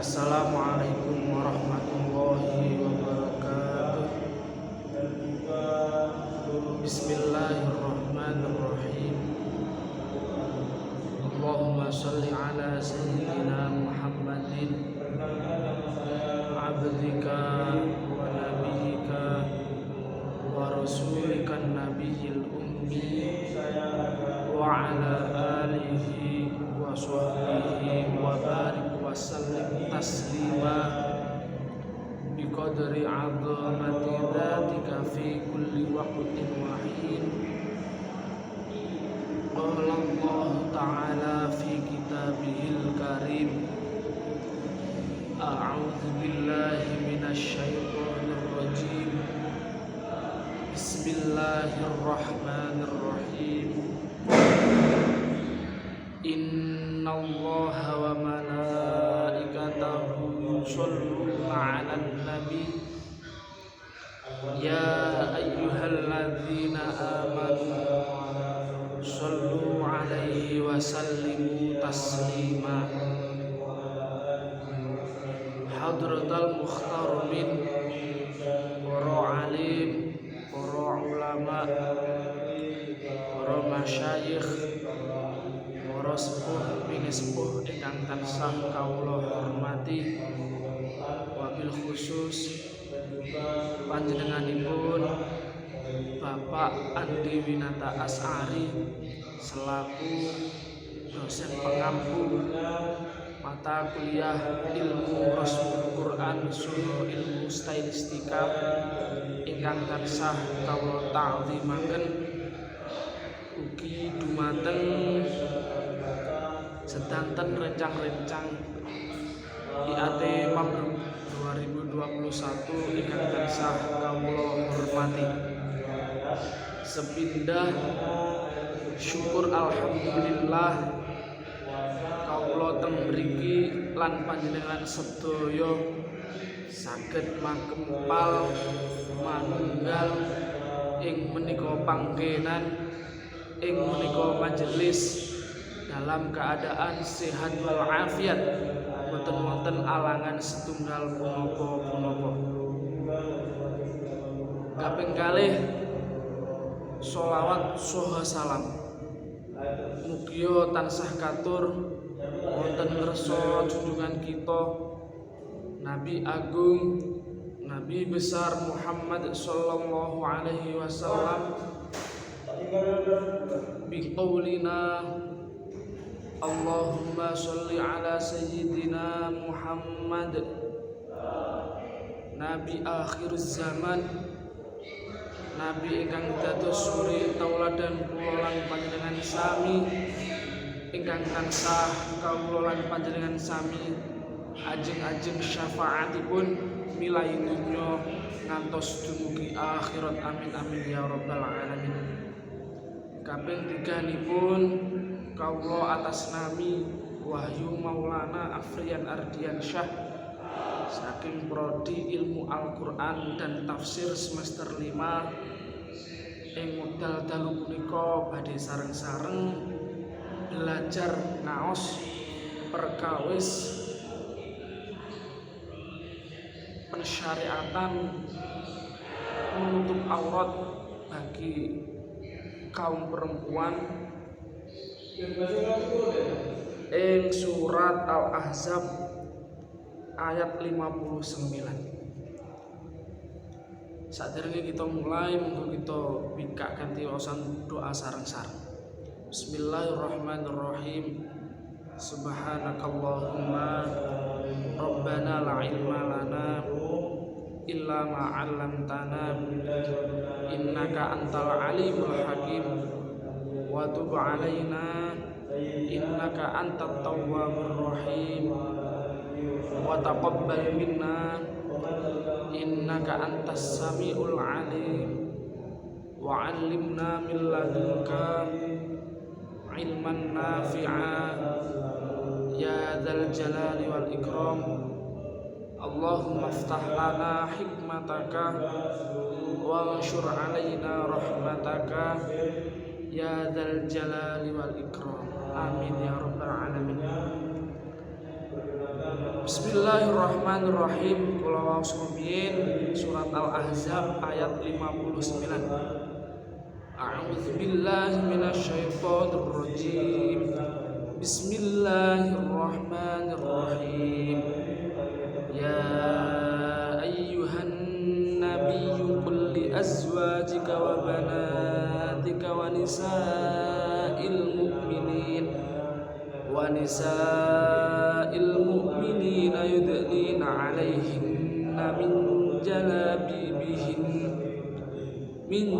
Assalamualaikum warahmatullahi wabarakatuh. Bismillahirrahmanirrahim. Allahumma sholli ala sayyidina Muhammadin abdika wa nabiyyika wa rasulika nabiyil ummi wa ala alihi wa sahbihi wa barik wa sallim taslima biqadri 'azamati dzatika fi kulli waqtin wa hin. Qala Allah ta'ala fi kitabihil karim, a'udzu billahi minasy syaithanir rajim. Bismillahirrahmanirrahim. Innallaha wa malaikatahu yusholluna 'alan nabi ya ayyuhalladzina amanu shollu 'alaihi wa sallimu taslima. Hadratal mukhtarumin, para alim, para ulama, para masyayikh, para sepuh pingespuh ingkang tansah kawula hormati, wabil khusus panjenenganipun Bapak Andi Winata Asy'ari selaku dosen pengampu mata kuliah ilmu Rasul Quran Sunnah ilmu stylistika ingkang tansah kawula ta'zimaken, ugi dumateng sedanten rencang-rencang IAT Mabruk 2021 ingkang tansah kawula hormati. Sepindah syukur alhamdulillah kawula teng mriki lan panjenengan sedaya saged makempal manunggal ing menika panggenan, ing menika majelis dalam keadaan sehat wal afiat, boten wonten alangan setunggal punapa-punapa. Kaping kalih sholawat saha salam mugia tansah katur wonten ngersa junjungan kita Nabi Agung, Nabi besar Muhammad sallallahu alaihi wasallam, biqaulina Allahumma sholli ala sayyidina Muhammad Nabi akhir zaman, Nabi ingkang dados suri tauladan kula lan panjenengan sami, ingkang tansah kawula lan panjenengan sami ajeng-ajeng syafaatipun milai dunya ngantos dumugi akhirat, amin amin ya rabbal alamin. Kaping tiganipun kawula atas nami Wahyu Maulana Afriyan Ardiansyah saking prodi ilmu Al-Qur'an dan tafsir semester 5 ing wekdal dalu punika badhe sareng-sareng belajar ngaos perkawis pensyariatan menutup aurat bagi kaum perempuan ing surat Al-Ahzab ayat 59. Saderenge kita mulai, monggo kita bikak kanthi waosan doa sareng-sareng. Bismillahirrahmanirrahim. Subhanakallahumma rabbana la ilma lana illa ma 'allamtana innaka antal alimul hakim wa tub 'alaina innaka antat tawwabur rahim wa taqabbal minna innaka antas samiul alim wa 'allimna min ladunka ilman nafi'a ya dzal jalali wal ikram. Allahumma iftah lana hikmataka wa anshur 'alaina rahmataka ya dzal jalali wal ikram. Amin ya rabbal alamin. Bismillahirrahmanirrahim. Kula waos rumiyin surat Al-Ahzab ayat 59. A'udzu billahi minasyaitonir rajim. Bismillahirrahmanirrahim. Ya ayyuhan nabiyyu qul li azwajika wa banatika wa nisa'il mu'minina yudnina 'alaihinna min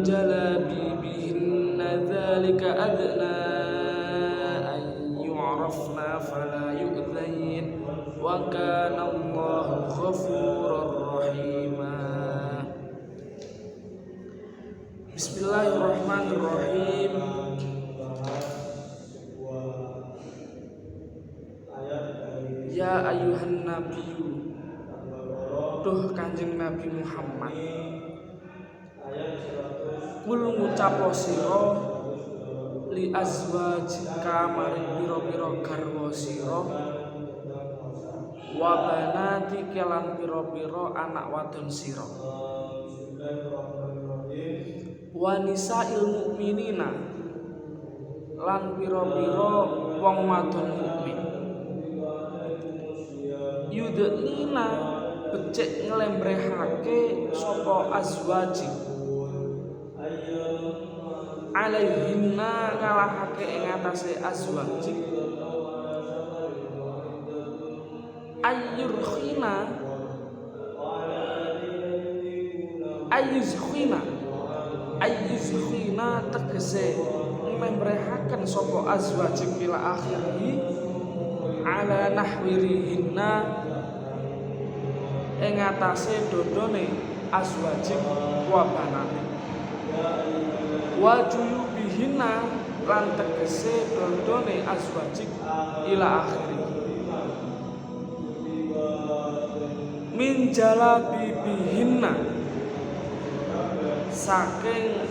jalabibihinna dzalika adna an yu'rafna fala yu'dzain wa kana Allahu ghafurur rahima. Bismillahirrahmanirrahim. Ya ayuhan nabiyyu, duh Kanjeng Nabi Muhammad, kul ngucapo sira li azwajika maring pira-pira garwa sira wa banatika lan pira-pira anak wadon sira wa nisa'il mu'minina lan pira-pira wong wadon mukmin yudnina becik ngelembrehake sapa azwajik alaihinna ngalahake ing atase azwajik ayyuzkhina tegese ngelembrehaken sapa azwajik ila akhirih ala nahwirihinna ing atase dodone azwajik wa banati wa juyubihinna lan tegese dodone azwajik ila akhiri min jalabibihinna saking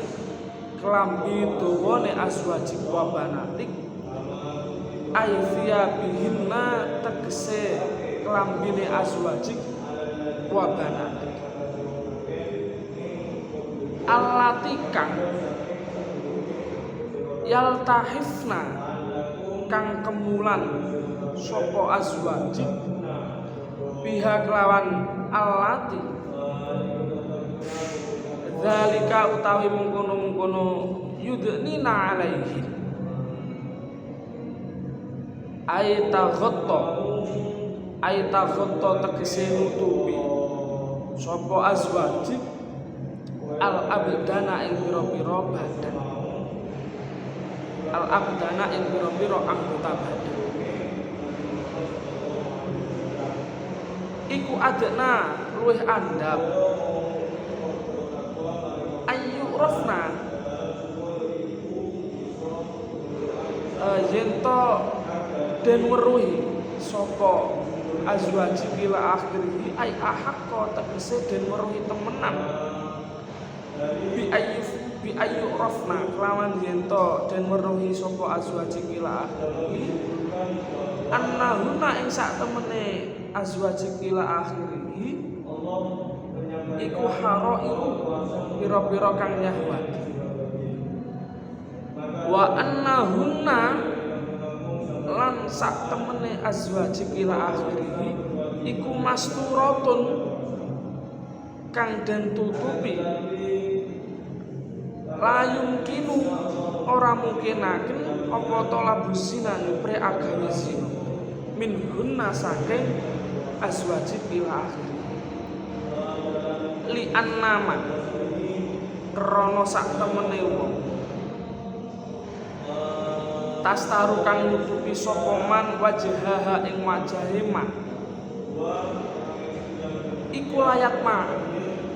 klambi dawane azwajik wa banatik ayfiyabihinna tegese klambine azwajik wa banatik allati kang yaltahifna kang kemulan sapa azwajik biha kelawan allati zalika utawi mungkono-mungkono yudnina alaihi aitaghatta tegese nutupi sapa azwajik al abdana ing pira-pira badan anggota badan iku adna luwih andhap ayu rafna yento den weruhi sapa azwajik ila akhirih ai ahaqqa tegese den weruhi temenan bi ayu rafna kelawan yento den weruhi sapa azwajik ila akhirih annahuna ing sak temene azwajik ila akhirih iku harairu pira-pira kang nyahwati wa annahunna lan sak temene azwajik ila akhirih iku masturatun kang den tutupi layung kinu ora mungkinaken apa to labusina nyupre agami zina minhunna saking azwajik ila akhirih li annama krana sak temene wong tastaru kang nutupi sapa man wajahaha ing wajahe man iku layat man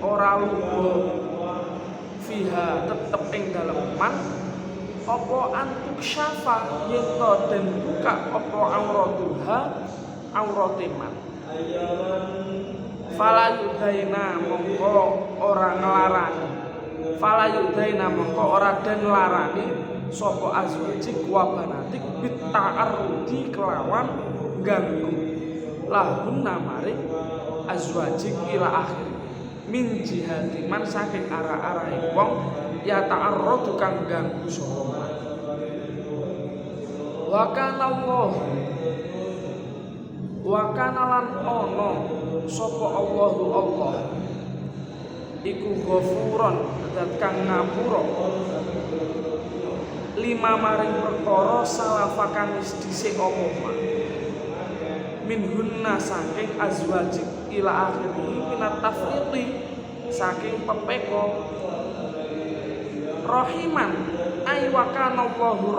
ora luba fiha tetep ing dalem man apa antuk syafa yen to den buka apa aurate man fala yudaina mongko ora nglarani fala yudaina mongko ora den larani sapa azwajik wa banatik bita'arrudi kelawan ganggu lahunna maring azwajik ila akhir min jihati man saking arah-arahe wong ya ta'arradu kang ganggu sapa wa kana Allah wa kana lan ana sapa Allahu Allah iku ghafuron zat kang ngapura lima maring perkara salafakan wis dhisik apa minhunna saking azwajik ila akhiri minat tafriqi saking pepeko rahiman ay wa kana Allahu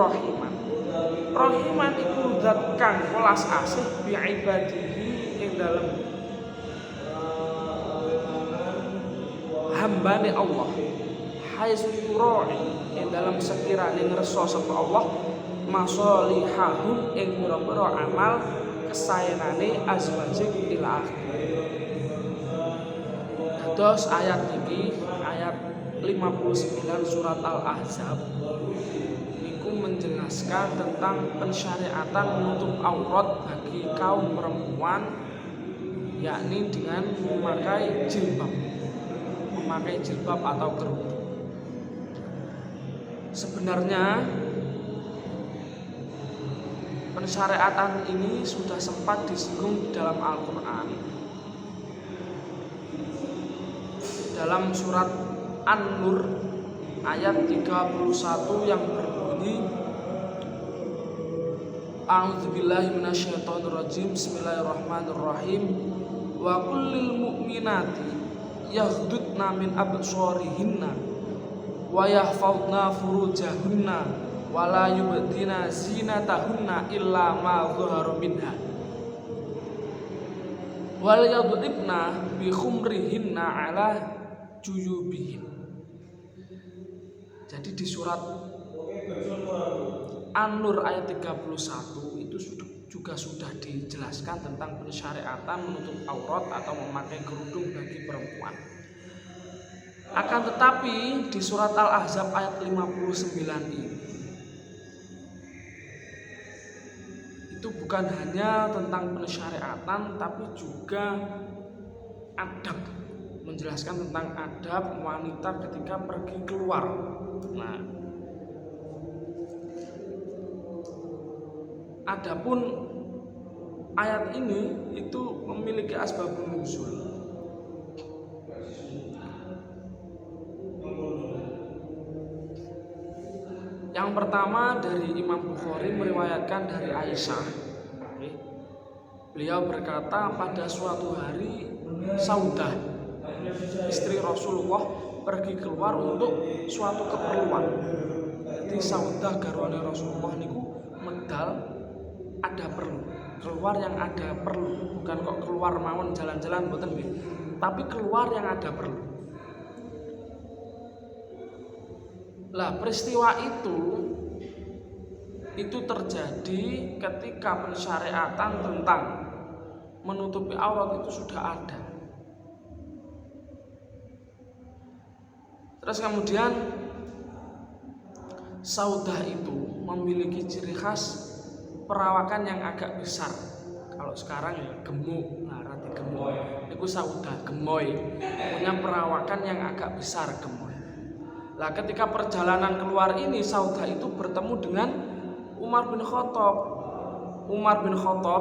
rahiman iku zat kang welas asih bi ibadihi ing dalem hambane Allah haitsu yuroi ing dalam sekirane ngerso sapa Allah masolihahum ing pira-pira amal kesayanane azwajik ila akhir. Terus ayat ini ayat 59 surat Al-Ahzab niku menjelaskan tentang pensyariatan menutup aurat bagi kaum perempuan, yakni dengan memakai jilbab atau kerudung. Sebenarnya pensyariatan ini sudah sempat disinggung di dalam Al-Quran dalam surat An-Nur ayat 31 yang berbunyi A'udzubillahi minasyaitonirrajim Bismillahirrahmanirrahim wa kullil mu'minati yaghdudna min absarihinna wa yahfadna furujahunna wala yubdina zinatahunna illa ma dhahara minha wal yadribna bi khumrihinna ala juyubihin. Jadi di surat An-Nur ayat 31 itu juga sudah dijelaskan tentang pensyariatan menutup aurat atau memakai kerudung bagi perempuan. Akan tetapi di surat Al-Ahzab ayat 59 ini itu bukan hanya tentang pensyariatan tapi juga adab, menjelaskan tentang adab wanita ketika pergi keluar. Nah, adapun ayat ini itu memiliki asbabun nuzul. Yang pertama dari Imam Bukhari meriwayatkan dari Aisyah. Beliau berkata pada suatu hari Saudah istri Rasulullah pergi keluar untuk suatu keperluan. Jadi Saudah garwane Rasulullah niku medal ada perlu, keluar yang ada perlu, bukan kok keluar mawon jalan-jalan mboten nggih, tapi keluar yang ada perlu. Lah peristiwa itu terjadi ketika pensyariatan tentang menutupi aurat itu sudah ada. Terus kemudian Saudah itu memiliki ciri khas perawakan yang agak besar. Kalau sekarang ya gemuk, rati gemuk. Itu Saudah gemoy, punya perawakan yang agak besar gemoy. Nah, ketika perjalanan keluar ini Saudah itu bertemu dengan Umar bin Khattab,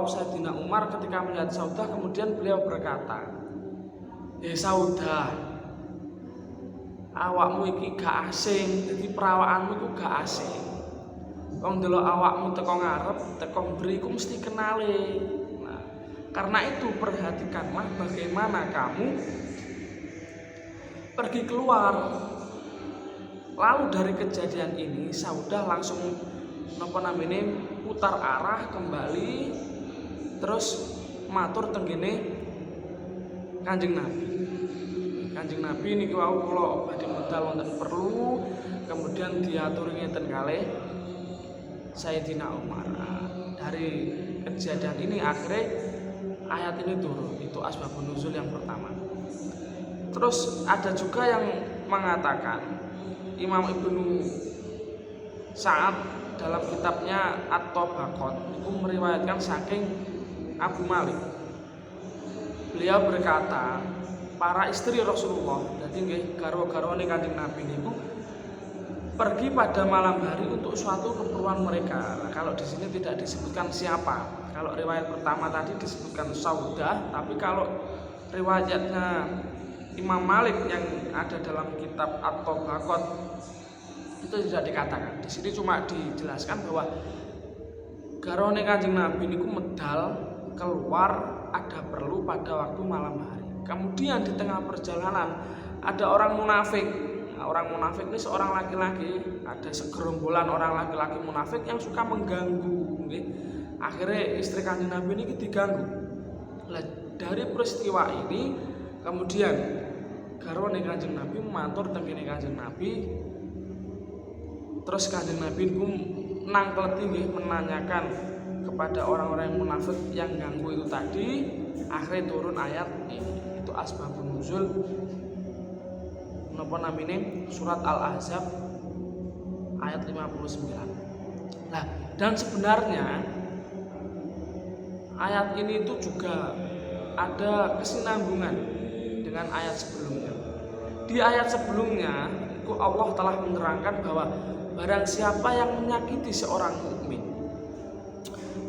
Sayyidina Umar ketika melihat Saudah kemudian beliau berkata, Saudah, awakmu iki gak asing, jadi perawakanmu itu gak asing. Wong delok awakmu teko ngarep, teko mburi iku mesti kenale. Nah, karena itu perhatikanlah bagaimana kamu pergi keluar. Lalu dari kejadian ini Saudah langsung putar arah kembali terus matur tenggene Kanjeng Nabi niki wau kula badhe medal wonten perlu, kemudian diatur ngeten kalih Sayyidina Umar. Dari kejadian ini akhirnya ayat ini turun. Itu asbabun nuzul yang pertama. Terus ada juga yang mengatakan Imam Ibnu Sa'ad dalam kitabnya At-Tabaqat itu meriwayatkan saking Abu Malik beliau berkata, para istri Rasulullah, jadi nggih garwa-garwane Kanjeng Nabi niku pergi pada malam hari untuk suatu keperluan mereka. Nah, kalau di sini tidak disebutkan siapa. Kalau riwayat pertama tadi disebutkan Saudah, tapi kalau riwayatnya Imam Malik yang ada dalam kitab At-Tabaqat itu tidak dikatakan. Di sini cuma dijelaskan bahwa garwane Kanjeng Nabi niku medal keluar ada perlu pada waktu malam hari. Kemudian di tengah perjalanan ada orang munafik. Nah, orang munafik ini seorang laki-laki, ada segerombolan orang laki-laki munafik yang suka mengganggu. Akhirnya istri Kanjeng Nabi ini diganggu. Nah, dari peristiwa ini kemudian garwane Kanjeng Nabi matur tengene Kanjeng Nabi. Terus Kanjeng Nabi nangkleti nggih menanyakan kepada orang-orang yang munafik yang ganggu itu tadi. Akhirnya turun ayat itu asbabun nuzul napa namine surat Al-Ahzab ayat 59. Nah, dan sebenarnya ayat ini itu juga ada kesinambungan dengan ayat sebelumnya. Di ayat sebelumnya itu Allah telah menerangkan bahwa barang siapa yang menyakiti seorang mukmin,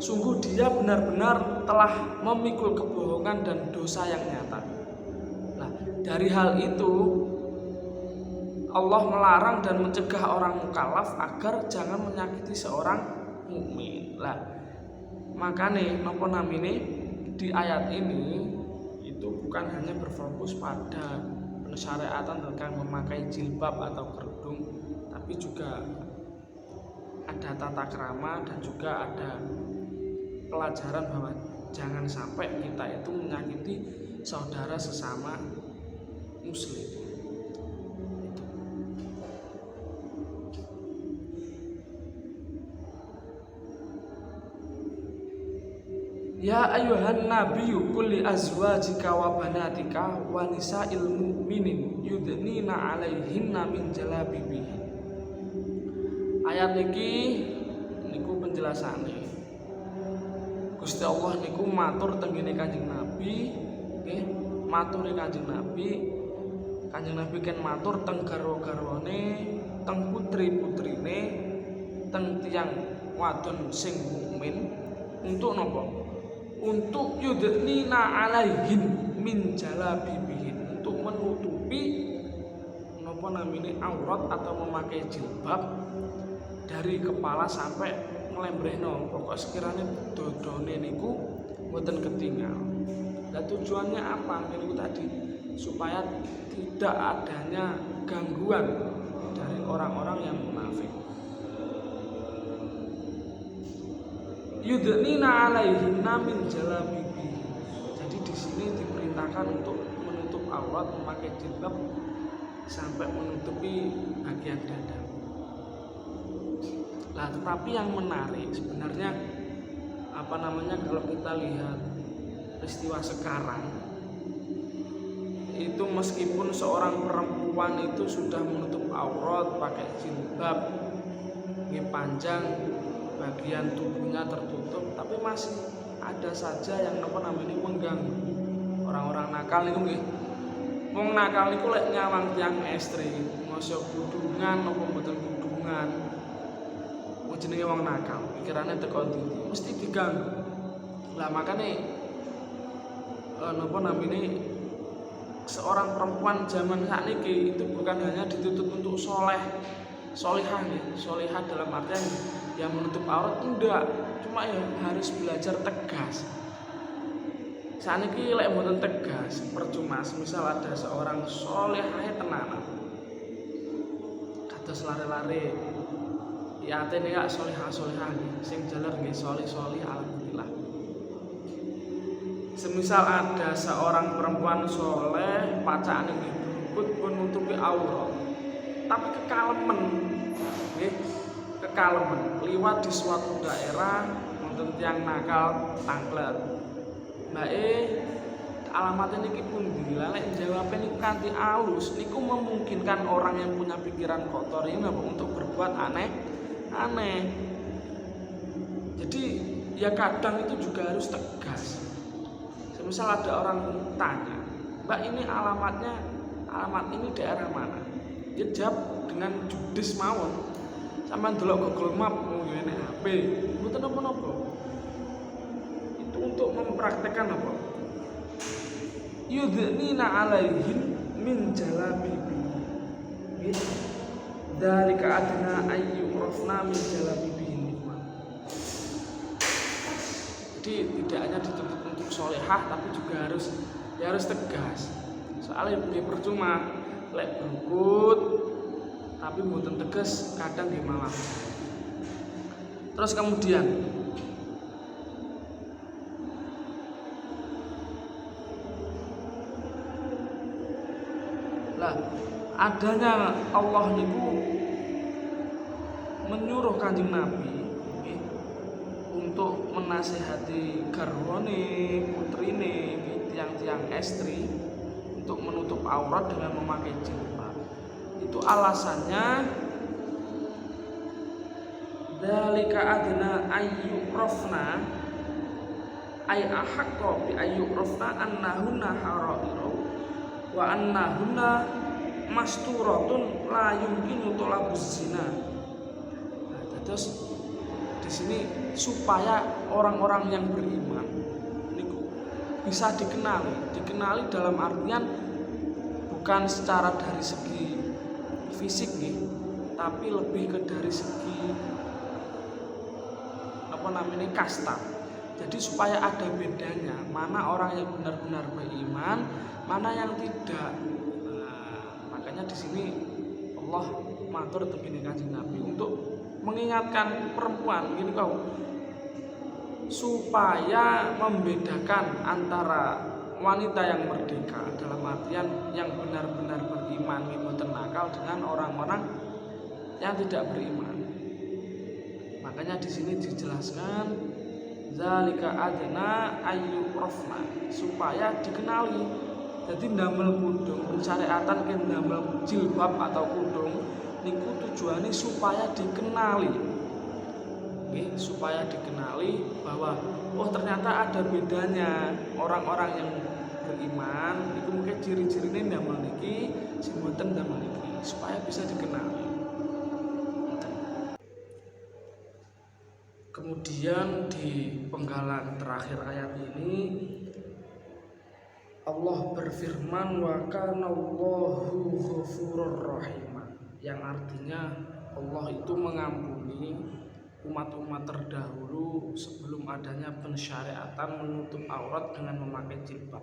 sungguh dia benar-benar telah memikul kebohongan dan dosa yang nyata. Nah, dari hal itu Allah melarang dan mencegah orang mukallaf agar jangan menyakiti seorang mukmin. Lah, makanya napa namine di ayat ini itu bukan hanya berfokus pada pensyariatan tentang memakai jilbab atau kerudung, tapi juga ada tata krama dan juga ada pelajaran bahwa jangan sampai kita itu menyakiti saudara sesama muslim. Ya ayyuhan nabiyyu qul li azwajika wa banatika wa nisa'il mu'minin yudnina 'alaihinna min jalabibihin. Ayat niki niku penjelasane. Gusti Allah niku matur tengene Kanjeng Nabi, nggih, maturi Kanjeng Nabi. Kanjeng Nabi kan matur teng garwa-garwane, teng putri-putrine, teng tiyang wadon sing mukmin untuk napa? Untuk yudnina alaihin min jalabibihin, untuk menutupi napa namine aurat atau memakai jilbab dari kepala sampai ngelembrehno. Pokok sekiranya dodone niku mboten ketinggal. Lah tujuannya apa? Niku tadi supaya tidak adanya gangguan dari orang-orang yang munafik. Yudnina alaihinna min jalabibi. Jadi di sini diperintahkan untuk menutup aurat, memakai jilbab sampai menutupi bagian dada. Nah, tetapi yang menarik sebenarnya kalau kita lihat peristiwa sekarang itu, meskipun seorang perempuan itu sudah menutup aurat, pakai jilbab, panjang, bagian tubuhnya tertutup, tapi masih ada saja yang mengganggu. Orang-orang nakal niku nggih. Wong nakal niku lek nyawang tiyang estri, mosok kudungan apa mboten kudungan. Wong jenenge wong nakal, pikirane teko ndi mesti diganggu. Lah makane seorang perempuan zaman sakniki itu bukan hanya dituntut untuk solihah dalam artian yang menutup aurat, enggak, cuma ya harus belajar tegas. Saniki lek mboten tegas percuma. Misal ada seorang solihah tenanan kados lare-lare ya atene gak solihah sing jaler nggih solih alhamdulillah. Semisal ada seorang perempuan soleh pacane nggih menutupi aurat tapi kekalemen nggih, liwat di suatu daerah wonten tiyang nakal tangklet. Mbake alamatnya niki pundi? Lah nek jawabe niku kanthi alus niku memungkinkan orang yang punya pikiran kotor ini untuk berbuat aneh. Jadi ya kadang itu juga harus tegas. Misal ada orang tanya, Mbak ini alamat ini daerah mana? Dia jawab dengan judes mawon. Sampeyan delok Google Map ngene HP, mboten napa-napa. Itu untuk mempraktekkan apa? Yudhnina alaihin min jalabibihin. Dzalika adna ayyurafna min jalabibihin. Jadi tidak hanya dituntut untuk solehah, tapi juga harus tegas. Soalnya percuma lek berukut tapi mboten tegas, kadang nggih malah. Terus kemudian adanya Allah niku menyuruh Kanjeng Nabi untuk menasihati garwane, putrine, tiang-tiang estri untuk menutup aurat dengan memakai jilbab. Itu alasannya dzalika adna ayyurafna ay ahaqqa bi ayyurafna annahunna harairu wa annahunna masturatun la yumkinu talabuz zina. Terus di sini supaya orang-orang yang beriman niku bisa dikenali dalam artian bukan secara dari segi fisik nih, tapi lebih ke dari segi kasta. Jadi supaya ada bedanya, mana orang yang benar-benar beriman, mana yang tidak. Makanya di sini Allah matur tepine Kanjeng Nabi untuk mengingatkan perempuan gini kau, supaya membedakan antara wanita yang merdeka dalam artian yang benar-benar beriman mboten nakal dengan orang-orang yang tidak beriman. Makanya di sini dijelaskan zalika adna ayyurafna, supaya dikenali. Jadi ndamel kudung syariatan ke ndamel jilbab atau kudung niku tujuannya supaya dikenali. Supaya dikenali bahwa ternyata ada bedanya orang-orang yang beriman niku mungkin ciri-cirine ndamel niki sing mboten ndamel niki, supaya bisa dikenali. Kemudian di penggalan terakhir ayat ini Allah berfirman wa kana Allahu ghafurur rahim, yang artinya Allah itu mengampuni umat-umat terdahulu sebelum adanya pensyariatan menutup aurat dengan memakai jilbab.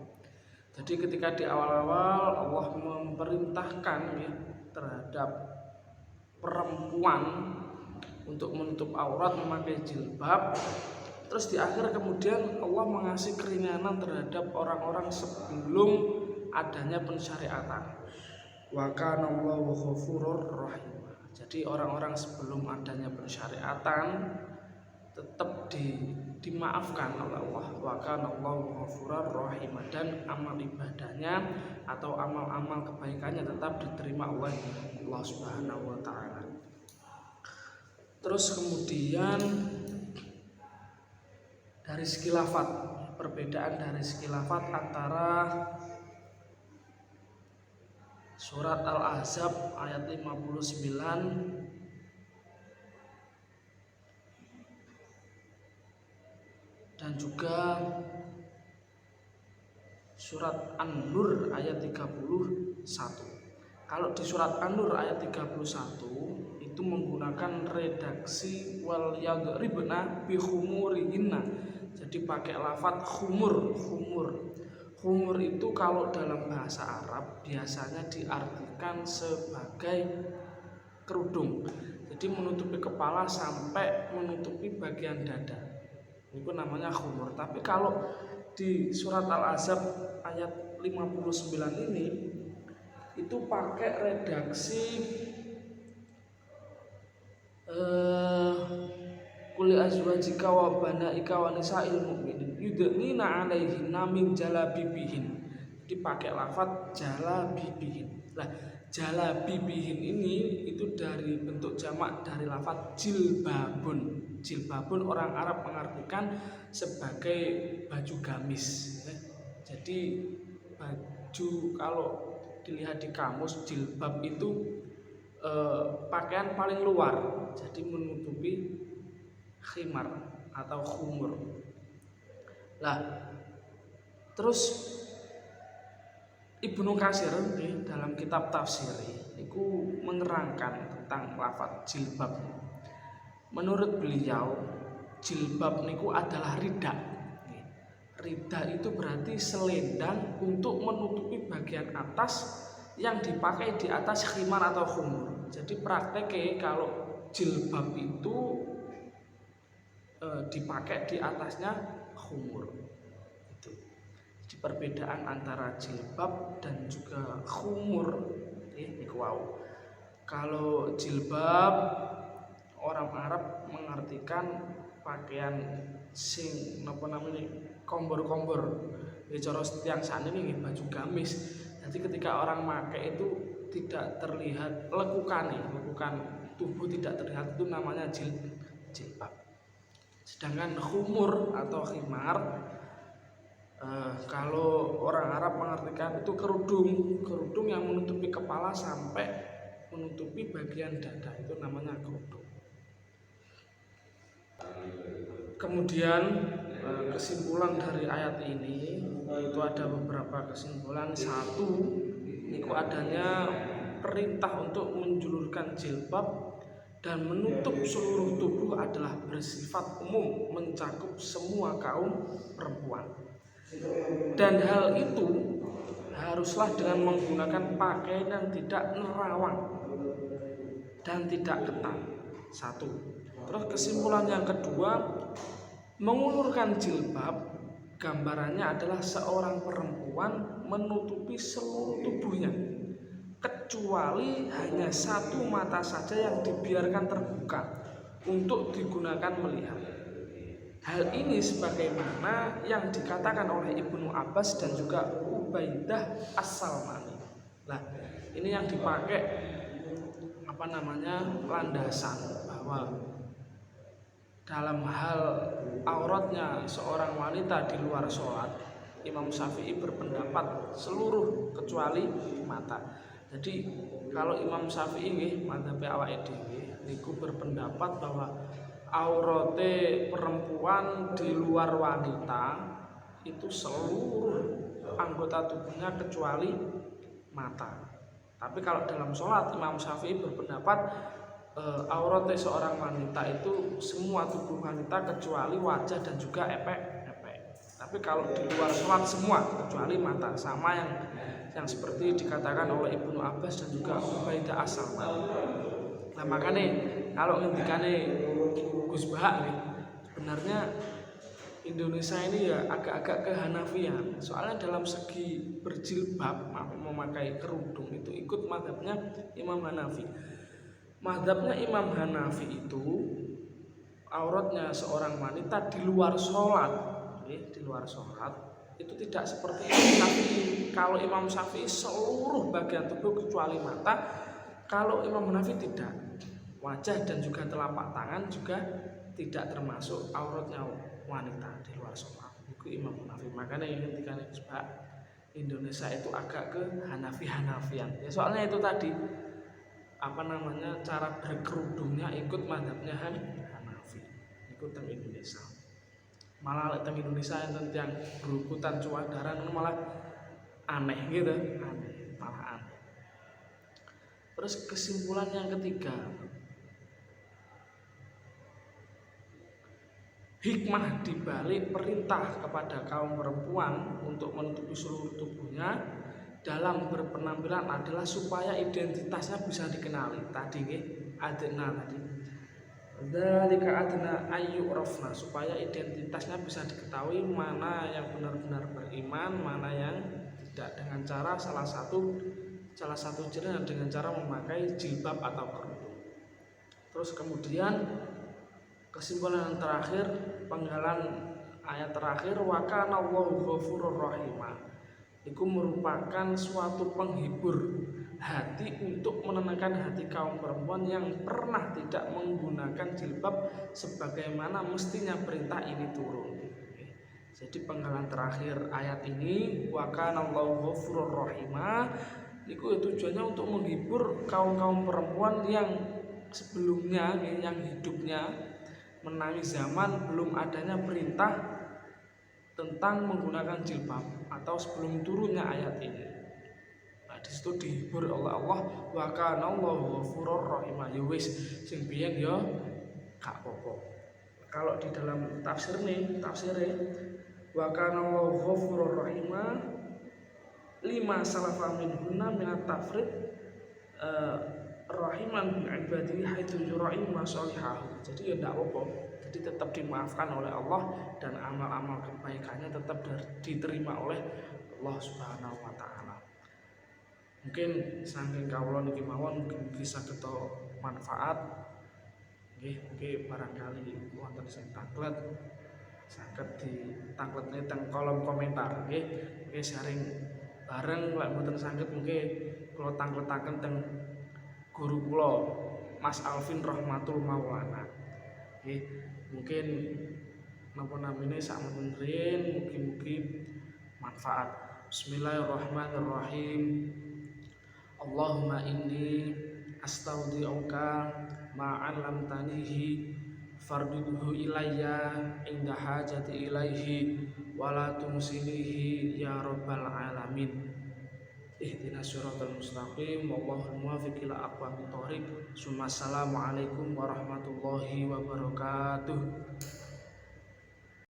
Jadi ketika di awal-awal Allah memerintahkan terhadap perempuan untuk menutup aurat memakai jilbab, terus di akhir kemudian Allah mengasih keringanan terhadap orang-orang sebelum adanya pensyariatan. Wa kana Allahu ghafurur rahim. Jadi orang-orang sebelum adanya pensyariatan tetap dimaafkan oleh Allah. Wa kana Allahu ghafurur rahim, dan amal ibadahnya atau amal-amal kebaikannya tetap diterima oleh Allah Subhanahu wa taala. Terus kemudian dari segi lafaz, perbedaan dari segi lafaz antara surat Al-Ahzab ayat 59 dan juga surat An-Nur ayat 31. Kalau di surat An-Nur ayat 31 itu menggunakan redaksi wal yadribna bi khumurihinna. Jadi pakai lafaz khumur. Khumur itu kalau dalam bahasa Arab biasanya diartikan sebagai kerudung. Jadi menutupi kepala sampai menutupi bagian dada. Itu namanya khumur. Tapi kalau di surat Al-Ahzab ayat 59 ini itu pakai redaksi Qul azwajika wa banaika wa nisa'il mu'minin yudnina 'alaihinna min jalabibihin. Dipakai lafaz jalabibihin. Nah, jalabibihin ini itu dari bentuk jamak dari lafaz jilbabun. Jilbabun orang Arab mengartikan sebagai baju gamis. Jadi baju kalau dilihat di kamus, jilbab itu pakaian paling luar, jadi menutupi khimar atau khumur. Lah, terus Ibnu Katsir dalam kitab tafsir itu menerangkan tentang lafaz jilbab. Menurut beliau, jilbab niku adalah rida. Rida itu berarti selendang untuk menutupi bagian atas yang dipakai di atas khimar atau khumur. Jadi prakteknya kalau jilbab itu dipakai di atasnya khumur. Itu. Jadi perbedaan antara jilbab dan juga khumur. Wow. Kalau jilbab orang Arab mengartikan pakaian sing napa namanya kombor-kombor. Ya cara tiyang sakniki baju gamis. Jadi ketika orang pakai itu tidak terlihat lekukan tubuh tidak terlihat, itu namanya jilbab. Sedangkan khumur atau khimar kalau orang Arab mengartikan itu kerudung yang menutupi kepala sampai menutupi bagian dada, itu namanya kerudung. Kemudian kesimpulan dari ayat ini itu ada beberapa kesimpulan. Satu, itu adanya perintah untuk menjulurkan jilbab dan menutup seluruh tubuh adalah bersifat umum, mencakup semua kaum perempuan. Dan hal itu haruslah dengan menggunakan pakaian yang tidak nerawang dan tidak ketat. Satu. Terus kesimpulan yang kedua, mengulurkan jilbab gambarannya adalah seorang perempuan menutupi seluruh tubuhnya kecuali hanya satu mata saja yang dibiarkan terbuka untuk digunakan melihat. Hal ini sebagaimana yang dikatakan oleh Ibnu Abbas dan juga Ubaidah As-Salmani. Nah, ini yang dipakai landasan bahwa dalam hal auratnya seorang wanita di luar sholat, Imam Syafi'i berpendapat seluruh kecuali mata. Jadi kalau Imam Syafi'i madzhab awake dhewe niku berpendapat bahwa aurate perempuan di luar wanita itu seluruh anggota tubuhnya kecuali mata. Tapi kalau dalam sholat Imam Syafi'i berpendapat auratnya seorang wanita itu semua tubuh wanita kecuali wajah dan juga epek. Tapi kalau di luar sholat semua kecuali mata, sama yang seperti dikatakan oleh Ibnu Abbas dan juga Ubaidah As-Salmani. Nah makanya kalau ngendikane Gus Bahak nih, sebenarnya Indonesia ini ya agak-agak ke Hanafian. Soalnya dalam segi berjilbab, memakai kerudung itu ikut mazhabnya Imam Hanafi. Mazhabnya Imam Hanafi itu auratnya seorang wanita di luar sholat, itu tidak seperti Imam Syafi'i. Kalau Imam Syafi'i seluruh bagian tubuh kecuali mata, kalau Imam Hanafi tidak, wajah dan juga telapak tangan juga tidak termasuk auratnya wanita di luar sholat. Itu Imam Hanafi. Makanya ketika Indonesia itu agak ke Hanafian. Ya soalnya itu tadi cara berkerudungnya ikut mazhabnya Hanafi, ikut teng Indonesia. Malah teng Indonesia yang berukutan cuadaran malah aneh gitu, malah aneh. Terus kesimpulan yang ketiga, hikmah dibalik perintah kepada kaum perempuan untuk menutupi seluruh tubuhnya dalam berpenampilan adalah supaya identitasnya bisa dikenali. Tadi adna tadi. Dzalika adna ayyurafna, supaya identitasnya bisa diketahui mana yang benar-benar beriman, mana yang tidak, dengan cara salah satu cara dengan cara memakai jilbab atau kerudung. Terus kemudian kesimpulan yang terakhir, penggalan ayat terakhir, wa kana Allahu ghafurur rahimah. Itu merupakan suatu penghibur hati untuk menenangkan hati kaum perempuan yang pernah tidak menggunakan jilbab sebagaimana mestinya perintah ini turun. Jadi penggalan terakhir ayat ini wa kana Allahu ghafurur rahima itu tujuannya untuk menghibur kaum-kaum perempuan yang sebelumnya, yang hidupnya menangis zaman belum adanya perintah tentang menggunakan jilbab atau sebelum turunnya ayat ini. Nah, di situ dihibur oleh Allah wa kana Allahu ghafurur rahima. Ya wis sing biyen ya gak apa-apa. Kalau di dalam tafsirnya wa kana Allahu ghafurur rahima lima salafa minhunna minat tafrid rahiman bi ibadihi haitsu yura'i masalihahu. Jadi ya ndak apa-apa. Jadi tetap dimaafkan oleh Allah dan amal-amal kebaikannya tetap diterima oleh Allah Subhanahu wa taala. Mungkin saking kawula niki mawon mungkin bisa keto manfaat. Nggih, barangkali wonten sing taklet saged ditangkletne teng kolom komentar nggih. Nggih sharing bareng lek mboten saged mungkin kula tangkletaken teng guru kula Mas Alvin Rahmatul Maulana. Nggih, mungkin napa namine sakmenen riyin mugi-mugi manfaat. Bismillahirrahmanirrahim. Allahumma inni astaudi'uka ma 'allamtanihi fardudhu ilayya inda hajati ilaihi wala tumsinihi ya rabbal alamin. Ihdinas siratal mustaqim wallahul muwaffiq ila aqwamit thoriq. Assalamualaikum warahmatullahi wabarakatuh.